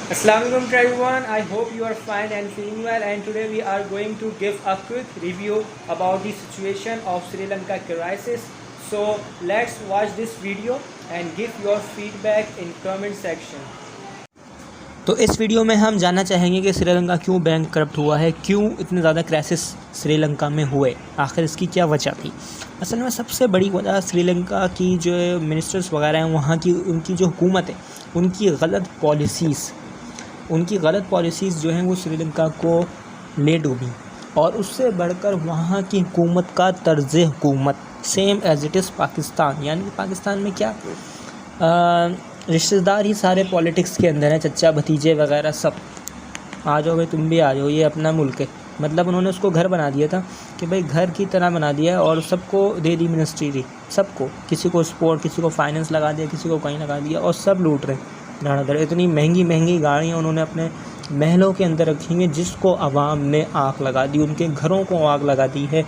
Assalamu alaikum to everyone. I hope you are fine and feeling well. And today we are going to give a quick review about the situation of Sri Lanka crisis. So let's watch this video and give your feedback in comment section. तो इस video में हम जानना चाहेंगे कि श्रीलंका क्यों bank corrupt हुआ है, क्यों इतने ज़्यादा क्राइसिस श्रीलंका में हुए, आखिर इसकी क्या वजह थी। असल में सबसे बड़ी वजह श्रीलंका की जो मिनिस्टर्स वगैरह हैं, वहाँ की उनकी जो हुकूमत है, उनकी गलत पॉलिसीज़ जो हैं वो श्रीलंका को ले डूबी। और उससे बढ़कर वहाँ की हुकूमत का तर्ज़ हुकूमत same as it is Pakistan, यानी कि पाकिस्तान में क्या रिश्तेदार ही सारे पॉलिटिक्स के अंदर हैं, चचा भतीजे वगैरह सब। आ जाओ भाई, तुम भी आ जाओ, ये अपना मुल्क है। मतलब उन्होंने उसको घर बना दिया था कि भाई घर की तरह बना दिया, और सबको दे दी मिनिस्ट्री दी, सबको, किसी को स्पोर्ट, किसी को फाइनेंस लगा दिया, किसी को कहीं लगा दिया, और सब लूट रहे धड़ाधड़। इतनी महंगी गाड़ियाँ उन्होंने अपने महलों के अंदर रखी हैं, जिसको आवाम ने आग लगा दी, उनके घरों को आग लगा दी है।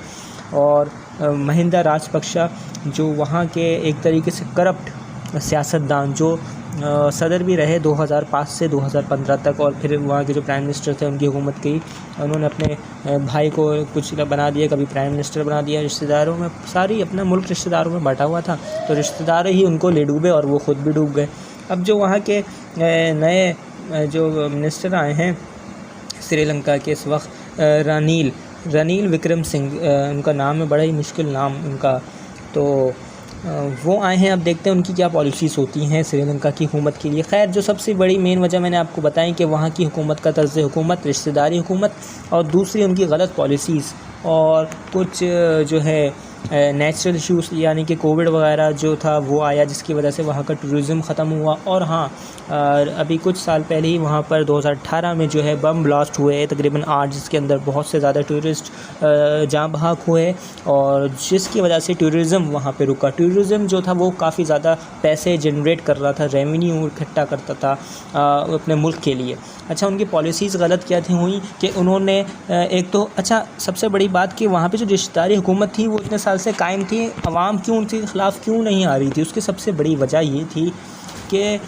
और महिंदा राजपक्षा जो वहाँ के एक तरीके से करप्ट सियासतदान, जो सदर भी रहे 2005 से 2015 तक, और फिर वहाँ के जो प्राइम मिनिस्टर थे उनकी हुकूमत की, उन्होंने अपने भाई को कुछ बना दिया, कभी प्राइम मिनिस्टर बना दिया। रिश्तेदारों में सारी अपना मुल्क रिश्तेदारों में बांटा हुआ था, तो रिश्तेदार ही उनको ले डूबे और वो ख़ुद भी डूब गए। अब जो वहाँ के नए जो मिनिस्टर आए हैं श्रीलंका के इस वक्त, रनील विक्रमसिंघ उनका नाम है, बड़ा ही मुश्किल नाम उनका। तो वो आए हैं, अब देखते हैं उनकी क्या पॉलिसीज़ होती हैं श्रीलंका की हुकूमत के लिए। खैर, जो सबसे बड़ी मेन वजह मैंने आपको बताई कि वहाँ की हुकूमत का तर्ज़ हुकूमत रिश्तेदारी हुकूमत, और दूसरी उनकी गलत पॉलिसीज़, और कुछ जो है नेचुरल इश्यूज़, यानी कि कोविड वगैरह जो था वो आया, जिसकी वजह से वहाँ का टूरिज़्म ख़त्म हुआ। और हाँ, अभी कुछ साल पहले ही वहाँ पर 2018 में जो है बम ब्लास्ट हुए तकरीबन 8, जिसके अंदर बहुत से ज़्यादा टूरिस्ट जाँ बहक हुए, और जिसकी वजह से टूरिज़्म वहाँ पे रुका। टूरिज़्म जो था वो काफ़ी ज़्यादा पैसे जनरेट कर रहा था, रेवेन्यू इकट्ठा करता था अपने मुल्क के लिए। अच्छा, उनकी पॉलिसीज़ गलत क्या थी हुई कि उन्होंने एक तो, अच्छा सबसे बड़ी बात कि वहाँ पे जो रिश्तेदारी हुकूमत थी वो इतने साल से कायम थी, अवाम क्यों उनके ख़िलाफ़ क्यों नहीं आ रही थी। उसकी सबसे बड़ी वजह ये थी कि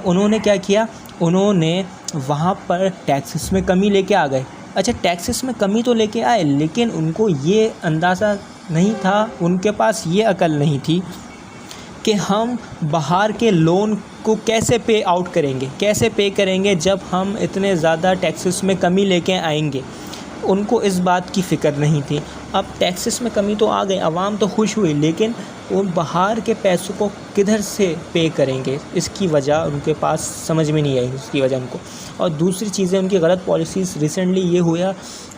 उन्होंने क्या किया, उन्होंने वहाँ पर टैक्सेस में कमी लेके आ गए। अच्छा, टैक्सेस में कमी तो लेके आए, लेकिन उनको ये अंदाज़ा नहीं था, उनके पास ये अकल नहीं थी कि हम बाहर के लोन को कैसे पे आउट करेंगे, कैसे पे करेंगे जब हम इतने ज़्यादा टैक्सेस में कमी लेके आएंगे। उनको इस बात की फ़िक्र नहीं थी। अब टैक्सेस में कमी तो आ गई, आवाम तो खुश हुई, लेकिन वो बाहर के पैसों को किधर से पे करेंगे, इसकी वजह उनके पास समझ में नहीं आई, इसकी वजह उनको। और दूसरी चीज़ें उनकी गलत पॉलिसीज़, रिसेंटली ये हुआ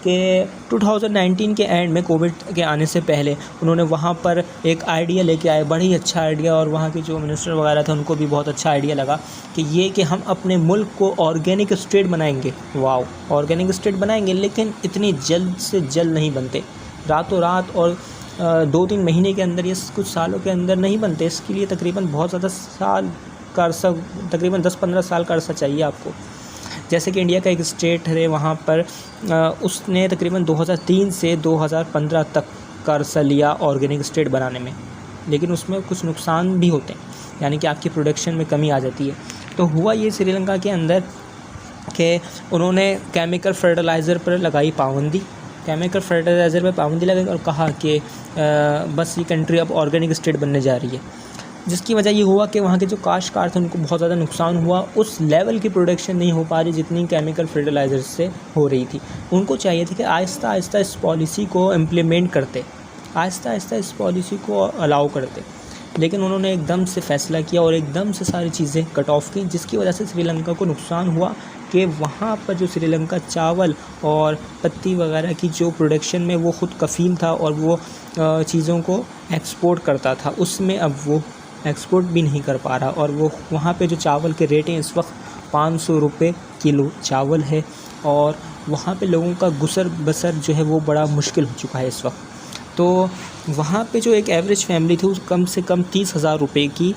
कि 2019 के एंड में, कोविड के आने से पहले, उन्होंने वहाँ पर एक आइडिया लेके आए, बड़ा ही अच्छा आइडिया, और वहाँ के जो मिनिस्टर वगैरह थे उनको भी बहुत अच्छा आइडिया लगा कि ये कि हम अपने मुल्क को ऑर्गेनिक स्टेट बनाएंगे। वाओ, ऑर्गेनिक स्टेट बनाएंगे, लेकिन इतनी जल्द से जल्द नहीं बनते, रातों रात और 2-3 महीने के अंदर, ये कुछ सालों के अंदर नहीं बनते। इसके लिए तकरीबन बहुत ज़्यादा साल का अरसा, तकरीबन 10-15 साल का अरसा चाहिए आपको। जैसे कि इंडिया का एक स्टेट है वहाँ पर, उसने तकरीबन 2003 से 2015 तक का अरसा लिया ऑर्गेनिक स्टेट बनाने में, लेकिन उसमें कुछ नुकसान भी होते हैं, यानी कि आपकी प्रोडक्शन में कमी आ जाती है। तो हुआ ये श्रीलंका के अंदर कि उन्होंने केमिकल फर्टिलाइज़र पर लगाई पाबंदी, लगाई और कहा कि बस ये कंट्री अब ऑर्गेनिक स्टेट बनने जा रही है। जिसकी वजह ये हुआ कि वहाँ के जो काश्तकार थे उनको बहुत ज़्यादा नुकसान हुआ, उस लेवल की प्रोडक्शन नहीं हो पा रही जितनी केमिकल फर्टिलाइज़र से हो रही थी। उनको चाहिए था कि आहिस्ता आहिस्ता इस पॉलिसी को इम्प्लीमेंट करते, आहिस्ता आहिस्ता इस पॉलिसी को अलाउ करते, लेकिन उन्होंने एकदम से फ़ैसला किया और एकदम से सारी चीज़ें कट ऑफ की, जिसकी वजह से श्रीलंका को नुकसान हुआ कि वहाँ पर जो श्रीलंका चावल और पत्ती वगैरह की जो प्रोडक्शन में वो ख़ुद कफ़ील था और वो चीज़ों को एक्सपोर्ट करता था, उसमें अब वो एक्सपोर्ट भी नहीं कर पा रहा। और वो वहाँ पे जो चावल के रेट हैं इस वक्त 500 रुपये किलो चावल है, और वहाँ पे लोगों का गुसर बसर जो है वो बड़ा मुश्किल हो चुका है इस वक्त। तो वहाँ पे जो एक एवरेज फैमिली थी, कम से कम 30,000 रुपये की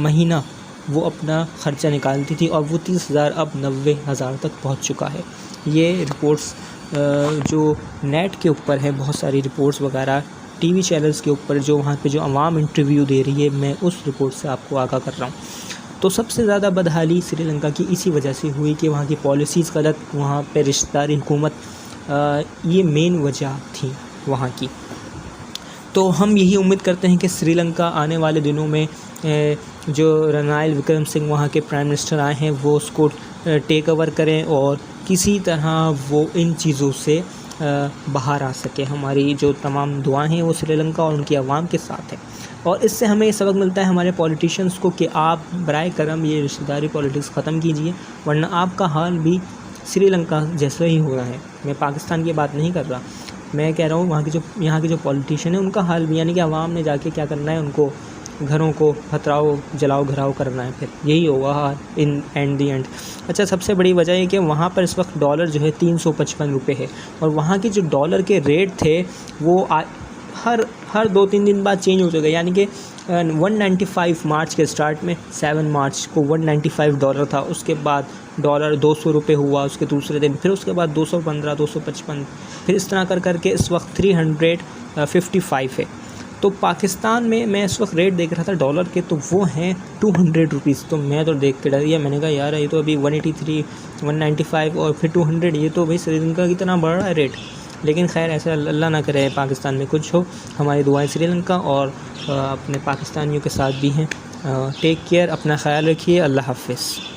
महीना वो अपना ख़र्चा निकालती थी, और वो 30,000 अब 90,000 तक पहुँच चुका है। ये रिपोर्ट्स जो नेट के ऊपर है, बहुत सारी रिपोर्ट्स वगैरह टीवी चैनल्स के ऊपर जो वहाँ पे जो आवाम इंटरव्यू दे रही है, मैं उस रिपोर्ट से आपको आगाह कर रहा हूँ। तो सबसे ज़्यादा बदहाली श्रीलंका की इसी वजह से हुई कि वहाँ की पॉलिसीज़ गलत, वहाँ पे रिश्तेदारी हुकूमत, ये मेन वजह थी वहाँ की। तो हम यही उम्मीद करते हैं कि श्रीलंका आने वाले दिनों में जो रनिल विक्रमसिंघ वहाँ के प्राइम मिनिस्टर आए हैं वो उसको टेक ओवर करें और किसी तरह वो इन चीज़ों से बाहर आ सके। हमारी जो तमाम दुआएं हैं वो श्रीलंका और उनकी आवाम के साथ है। और इससे हमें ये सबक मिलता है हमारे पॉलिटिशियंस को कि आप बराए करम ये रिश्तेदारी पॉलिटिक्स ख़त्म कीजिए, वरना आपका हाल भी श्रीलंका जैसा ही हो रहा है। मैं पाकिस्तान की बात नहीं कर रहा, मैं कह रहा हूँ यहाँ के जो पॉलिटिशियन है उनका हाल भी, यानी कि आवाम ने जाके क्या करना है, उनको घरों को खतराओ जलाओ घराओ करना है, फिर यही होगा इन एंड दी एंड। अच्छा, सबसे बड़ी वजह है कि वहाँ पर इस वक्त डॉलर जो है 355 रुपये है और वहाँ के जो डॉलर के रेट थे वो हर 2-3 दिन बाद चेंज हो चुके, यानी कि 195 मार्च के स्टार्ट में 7 मार्च को 195 डॉलर था, उसके बाद डॉलर 200 रुपये हुआ उसके दूसरे दिन, फिर उसके बाद 215, 255, फिर इस तरह करके इस वक्त 355 है। तो पाकिस्तान में मैं इस वक्त रेट देख रहा था डॉलर के, तो वो हैं 200 रुपीज़। तो मैं तो देख के डर गया, मैंने कहा यार ये तो अभी 183, 195 और फिर 200, ये तो भाई श्रीलंका की तरह बढ़ रहा है रेट। लेकिन खैर ऐसा अल्लाह ना करे पाकिस्तान में कुछ हो। हमारी दुआएं श्रीलंका और अपने पाकिस्तानियों के साथ भी हैं। टेक केयर, अपना ख्याल रखिए, अल्लाह हाफ़िज़।